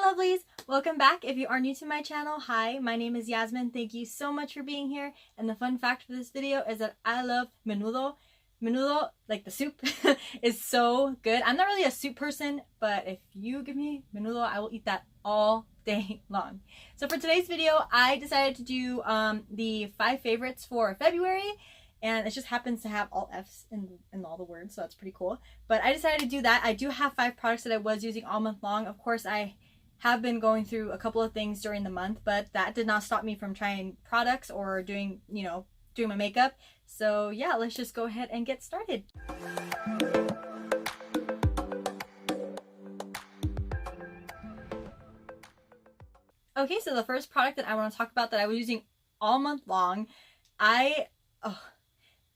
lovelies! Welcome back. If you are new to my channel, hi, my name is Yasmin. Thank you so much for being here. And the fun fact for this video is that I love menudo. Menudo, like the soup, is so good. I'm not really a soup person, but if you give me menudo, I will eat that all day long. So for today's video, I decided to do the 5 favorites for February. And it just happens to have all F's in all the words, so that's pretty cool. But I decided to do that. I do have 5 products that I was using all month long. Of course, I have been going through a couple of things during the month, but that did not stop me from trying products or doing my makeup. So yeah, let's just go ahead and get started. Okay, so the first product that I want to talk about that I was using all month long,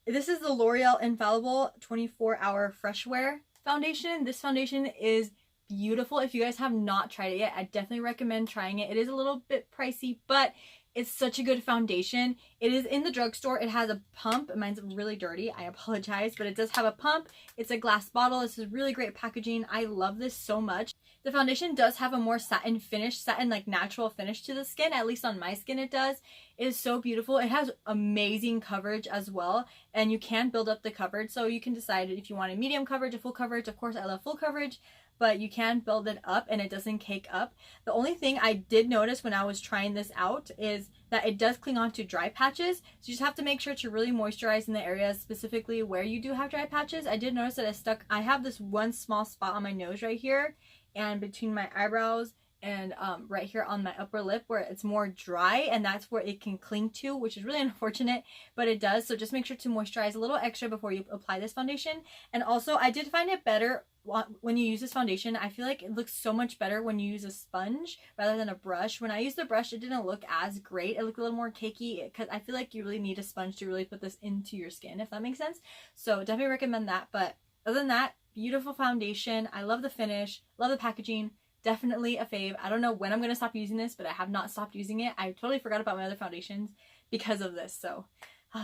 this is the L'Oreal Infallible 24-Hour Fresh Wear Foundation. This foundation is beautiful. If you guys have not tried it yet, I definitely recommend trying it. It is a little bit pricey, but it's such a good foundation. It is in the drugstore. It has a pump. Mine's really dirty. I apologize, but it does have a pump. It's a glass bottle. This is really great packaging. I love this so much. The foundation does have a more satin finish, like natural finish to the skin. At least on my skin it does. It is so beautiful. It has amazing coverage as well, and you can build up the coverage. So you can decide if you want a medium coverage, a full coverage. Of course, I love full coverage, but you can build it up and it doesn't cake up. The only thing I did notice when I was trying this out is that it does cling on to dry patches. So you just have to make sure to really moisturize in the areas specifically where you do have dry patches. I did notice that I have this one small spot on my nose right here and between my eyebrows and right here on my upper lip where it's more dry, and that's where it can cling to, which is really unfortunate, but it does. So just make sure to moisturize a little extra before you apply this foundation. And also I did find it better when you use this foundation. I feel like it looks so much better when you use a sponge rather than a brush. When I used the brush, it didn't look as great. It looked a little more cakey because I feel like you really need a sponge to really put this into your skin, if that makes sense. So definitely recommend that. But other than that, beautiful foundation. I love the finish, love the packaging. Definitely a fave. I don't know when I'm going to stop using this, but I have not stopped using it. I totally forgot about my other foundations because of this. So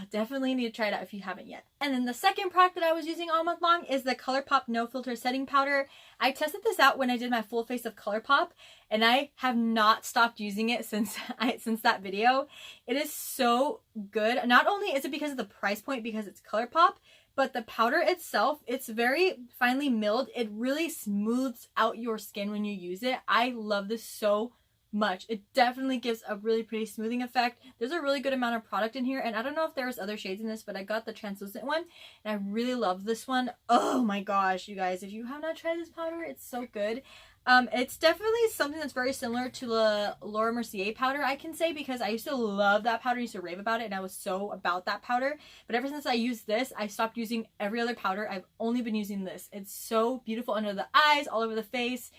definitely need to try it out if you haven't yet. And then the second product that I was using all month long is the ColourPop No Filter Setting Powder. I tested this out when I did my full face of ColourPop, and I have not stopped using it since that video. It is so good. Not only is it because of the price point, because it's ColourPop, but the powder itself, it's very finely milled. It really smooths out your skin when you use it. I love this so much. It definitely gives a really pretty smoothing effect. There's a really good amount of product in here, and I don't know if there's other shades in this, but I got the translucent one, and I really love this one. Oh my gosh, you guys, if you have not tried this powder, it's so good. It's definitely something that's very similar to the Laura Mercier powder, I can say, because I used to love that powder. I used to rave about it, and I was so about that powder. But ever since I used this, I stopped using every other powder. I've only been using this. It's so beautiful under the eyes, all over the face.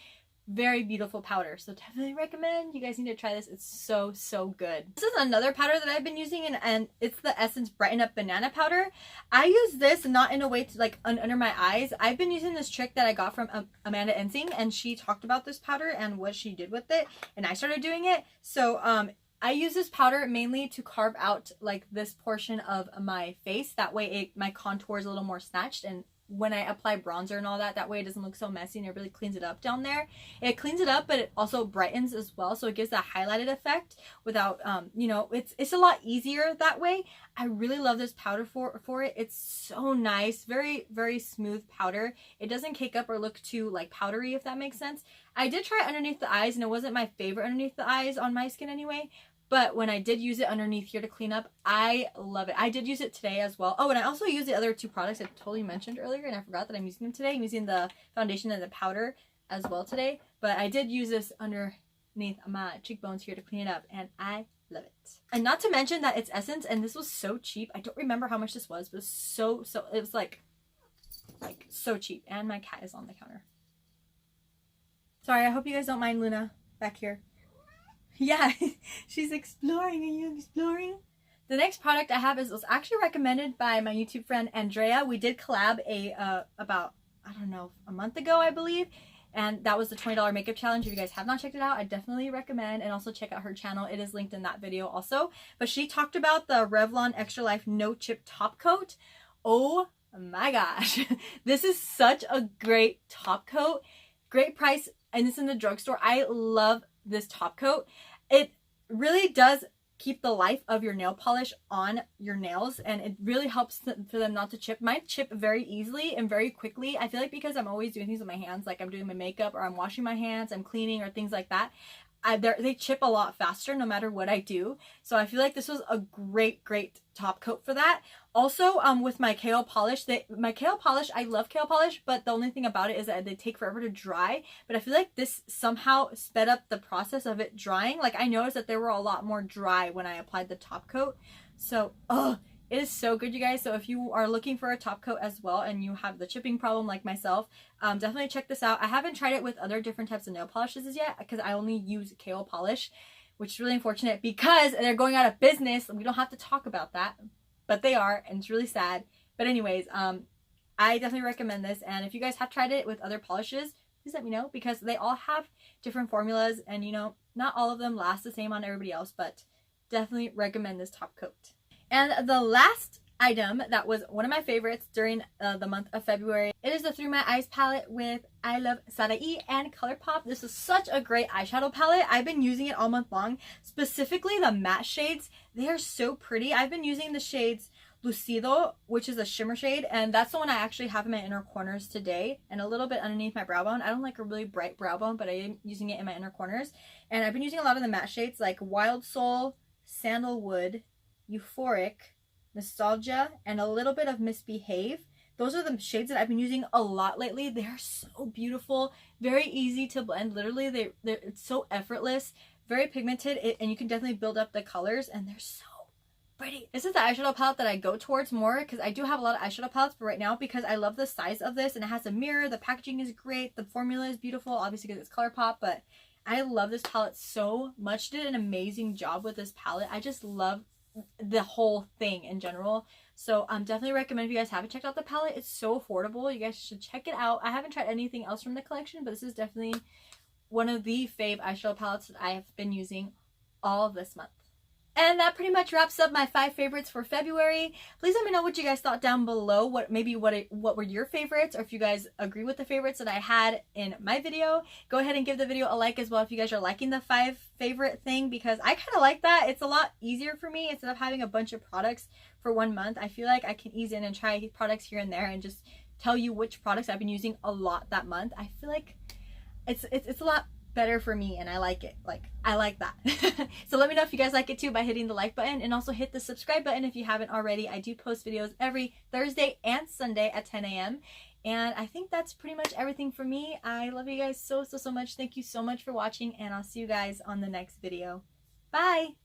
Very beautiful powder. So definitely recommend. You guys need to try this. It's so, so good. This is another powder that I've been using, and it's the Essence Brighten Up Banana Powder. I use this not in a way to like under my eyes. I've been using this trick that I got from Amanda Ensing, and she talked about this powder and what she did with it, and I started doing it. So I use this powder mainly to carve out like this portion of my face. That way my contour is a little more snatched, and when I apply bronzer and all that way it doesn't look so messy, and it really cleans it up down there. It cleans it up, but it also brightens as well, so it gives that highlighted effect without it's a lot easier that way. I really love this powder for it. It's so nice. Very, very smooth powder. It doesn't cake up or look too like powdery, if that makes sense. I did try it underneath the eyes, and it wasn't my favorite underneath the eyes on my skin anyway. But when I did use it underneath here to clean up, I love it. I did use it today as well. Oh, and I also used the other 2 products I totally mentioned earlier, and I forgot that I'm using them today. I'm using the foundation and the powder as well today. But I did use this underneath my cheekbones here to clean it up, and I love it. And not to mention that it's Essence, and this was so cheap. I don't remember how much this was, but it was like so cheap. And my cat is on the counter. Sorry, I hope you guys don't mind Luna back here. Yeah, she's exploring. Are you exploring? The next product I have was actually recommended by my YouTube friend Andrea. We did collab about, I don't know, a month ago, I believe. And that was the $20 makeup challenge. If you guys have not checked it out, I definitely recommend. And also check out her channel. It is linked in that video also. But she talked about the Revlon Extra Life No Chip Top Coat. Oh my gosh. This is such a great top coat. Great price. and this in the drugstore. I love this top coat. It really does keep the life of your nail polish on your nails, and it really helps for them not to chip. Mine chip very easily and very quickly. I feel like because I'm always doing things with my hands, like I'm doing my makeup or I'm washing my hands, I'm cleaning or things like that, they chip a lot faster no matter what I do. So I feel like this was a great top coat for that. Also, with my KO polish, my KO polish, I love KO polish, but the only thing about it is that they take forever to dry. But I feel like this somehow sped up the process of it drying. Like I noticed that they were a lot more dry when I applied the top coat. So, it is so good, you guys. So if you are looking for a top coat as well and you have the chipping problem like myself, definitely check this out. I haven't tried it with other different types of nail polishes as yet because I only use KO polish, which is really unfortunate because they're going out of business. We don't have to talk about that, but they are, and it's really sad. But anyways, I definitely recommend this. And if you guys have tried it with other polishes, please let me know because they all have different formulas and, you know, not all of them last the same on everybody else, but definitely recommend this top coat. And the last item that was one of my favorites during the month of February, it is the Through My Eyes palette with I Love Sarai and ColourPop. This is such a great eyeshadow palette. I've been using it all month long, specifically the matte shades. They are so pretty. I've been using the shades Lucido, which is a shimmer shade, and that's the one I actually have in my inner corners today and a little bit underneath my brow bone. I don't like a really bright brow bone, but I am using it in my inner corners. And I've been using a lot of the matte shades like Wild Soul, Sandalwood, Euphoric, Nostalgia, and a little bit of Misbehave. Those are the shades that I've been using a lot lately. They're so beautiful, very easy to blend. Literally, it's so effortless, very pigmented, and you can definitely build up the colors, and they're so pretty. This is the eyeshadow palette that I go towards more because I do have a lot of eyeshadow palettes, but right now because I love the size of this and it has a mirror, the packaging is great, the formula is beautiful, obviously because it's ColourPop, but I love this palette so much. Did an amazing job with this palette. I just love the whole thing in general. So definitely recommend if you guys haven't checked out the palette. It's so affordable. You guys should check it out. I haven't tried anything else from the collection, but this is definitely one of the fave eyeshadow palettes that I have been using all of this month. And that pretty much wraps up my 5 favorites for February. Please let me know what you guys thought down below. What were your favorites, or if you guys agree with the favorites that I had in my video. Go ahead and give the video a like as well if you guys are liking the 5 favorite thing, because I kind of like that. It's a lot easier for me instead of having a bunch of products for 1 month. I feel like I can ease in and try products here and there and just tell you which products I've been using a lot that month. I feel like it's a lot better for me, and I like it. Like, I like that. So let me know if you guys like it too by hitting the like button, and also hit the subscribe button if you haven't already. I do post videos every Thursday and Sunday at 10 a.m. And I think that's pretty much everything for me. I love you guys so much. Thank you so much for watching, and I'll see you guys on the next video. Bye!